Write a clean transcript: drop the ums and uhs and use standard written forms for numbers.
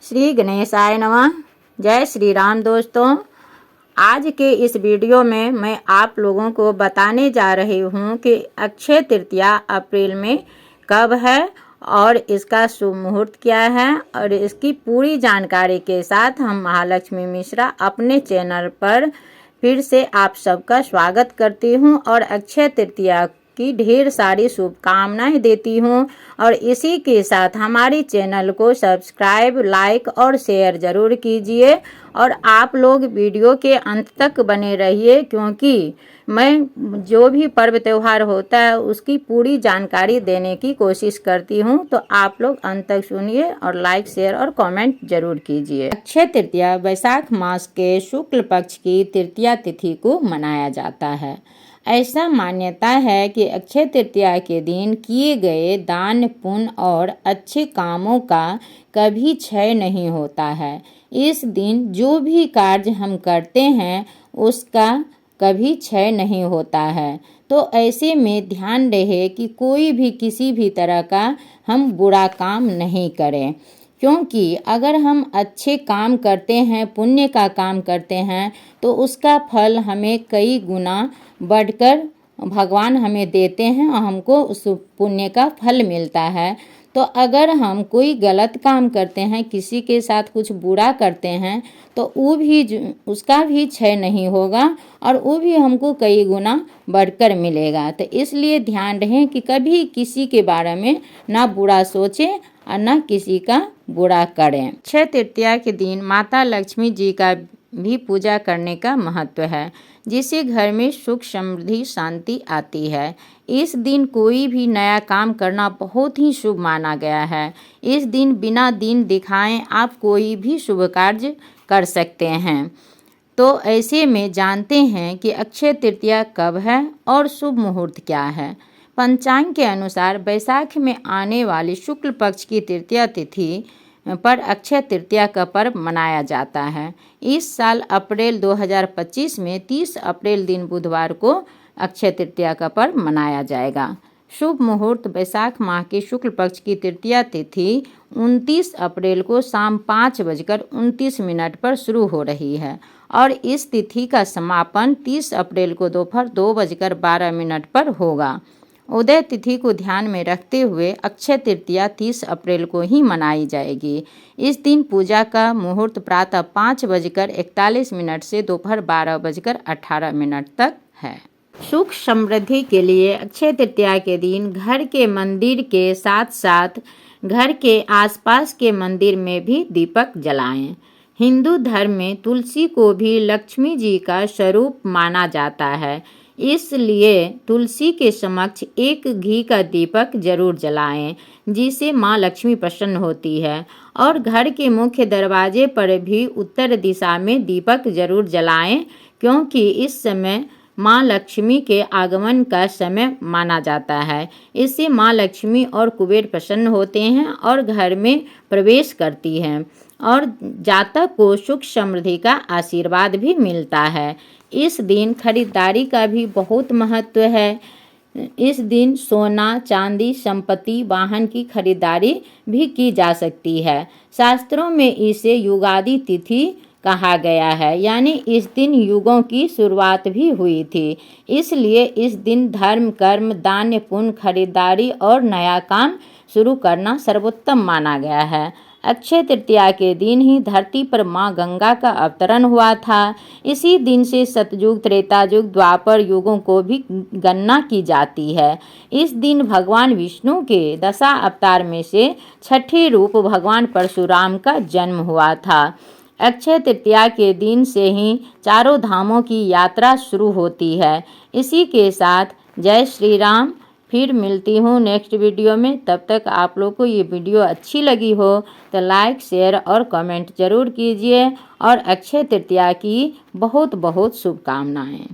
श्री गणेशाय नमः। जय श्री राम। दोस्तों, आज के इस वीडियो में मैं आप लोगों को बताने जा रही हूँ कि अक्षय तृतीया अप्रैल में कब है और इसका शुभ मुहूर्त क्या है, और इसकी पूरी जानकारी के साथ हम महालक्ष्मी मिश्रा अपने चैनल पर फिर से आप सबका स्वागत करती हूँ और अक्षय तृतीया की ढेर सारी शुभकामनाएं देती हूँ। और इसी के साथ हमारी चैनल को सब्सक्राइब, लाइक और शेयर ज़रूर कीजिए और आप लोग वीडियो के अंत तक बने रहिए, क्योंकि मैं जो भी पर्व त्यौहार होता है उसकी पूरी जानकारी देने की कोशिश करती हूँ। तो आप लोग अंत तक सुनिए और लाइक, शेयर और कमेंट जरूर कीजिए। अक्षय तृतीया वैशाख मास के शुक्ल पक्ष की तृतीया तिथि को मनाया जाता है। ऐसा मान्यता है कि अक्षय तृतीया के दिन किए गए दान, पुण्य और अच्छे कामों का कभी क्षय नहीं होता है। इस दिन जो भी कार्य हम करते हैं उसका कभी क्षय नहीं होता है। तो ऐसे में ध्यान रहे कि कोई भी किसी भी तरह का हम बुरा काम नहीं करें, क्योंकि अगर हम अच्छे काम करते हैं, पुण्य का काम करते हैं, तो उसका फल हमें कई गुना बढ़कर भगवान हमें देते हैं और हमको उस पुण्य का फल मिलता है। तो अगर हम कोई गलत काम करते हैं, किसी के साथ कुछ बुरा करते हैं, तो वो भी उसका भी क्षय नहीं होगा और वो भी हमको कई गुना बढ़कर मिलेगा। तो इसलिए ध्यान रहे कि कभी किसी के बारे में ना बुरा सोचें और ना किसी का बुरा करें। अक्षय तृतीया के दिन माता लक्ष्मी जी का भी पूजा करने का महत्व है, जिससे घर में सुख, समृद्धि, शांति आती है। इस दिन कोई भी नया काम करना बहुत ही शुभ माना गया है। इस दिन बिना दिन दिखाएं आप कोई भी शुभ कार्य कर सकते हैं। तो ऐसे में जानते हैं कि अक्षय तृतीया कब है और शुभ मुहूर्त क्या है। पंचांग के अनुसार वैशाख में आने वाली शुक्ल पक्ष की तृतीया तिथि पर अक्षय तृतीया का पर्व मनाया जाता है। इस साल अप्रैल 2025 में 30 अप्रैल दिन बुधवार को अक्षय तृतीया का पर्व मनाया जाएगा। शुभ मुहूर्त वैशाख माह के शुक्ल पक्ष की तृतीया तिथि 29 अप्रैल को शाम 5:29 पर शुरू हो रही है और इस तिथि का समापन 30 अप्रैल को दोपहर 2:12 पर होगा। उदय तिथि को ध्यान में रखते हुए अक्षय तृतीया 30 अप्रैल को ही मनाई जाएगी। इस दिन पूजा का मुहूर्त प्रातः 5:41 से दोपहर 12:18 तक है। सुख समृद्धि के लिए अक्षय तृतीया के दिन घर के मंदिर के साथ साथ घर के आसपास के मंदिर में भी दीपक जलाएं। हिंदू धर्म में तुलसी को भी लक्ष्मी जी का स्वरूप माना जाता है, इसलिए तुलसी के समक्ष एक घी का दीपक जरूर जलाएं, जिससे माँ लक्ष्मी प्रसन्न होती है। और घर के मुख्य दरवाजे पर भी उत्तर दिशा में दीपक जरूर जलाएं, क्योंकि इस समय माँ लक्ष्मी के आगमन का समय माना जाता है। इससे माँ लक्ष्मी और कुबेर प्रसन्न होते हैं और घर में प्रवेश करती हैं और जातक को सुख समृद्धि का आशीर्वाद भी मिलता है। इस दिन खरीदारी का भी बहुत महत्व है। इस दिन सोना, चांदी, संपत्ति, वाहन की खरीदारी भी की जा सकती है। शास्त्रों में इसे युगादि तिथि कहा गया है, यानी इस दिन युगों की शुरुआत भी हुई थी। इसलिए इस दिन धर्म, कर्म, दान, पुण्य, खरीदारी और नया काम शुरू करना सर्वोत्तम माना गया है। अक्षय तृतीया के दिन ही धरती पर माँ गंगा का अवतरण हुआ था। इसी दिन से सतयुग, त्रेता युग, द्वापर युगों को भी गणना की जाती है। इस दिन भगवान विष्णु के दशा अवतार में से छठे रूप भगवान परशुराम का जन्म हुआ था। अक्षय तृतीया के दिन से ही चारों धामों की यात्रा शुरू होती है। इसी के साथ जय श्री राम। फिर मिलती हूँ नेक्स्ट वीडियो में। तब तक आप लोग को ये वीडियो अच्छी लगी हो तो लाइक, शेयर और कमेंट जरूर कीजिए और अक्षय तृतीया की बहुत बहुत शुभकामनाएं।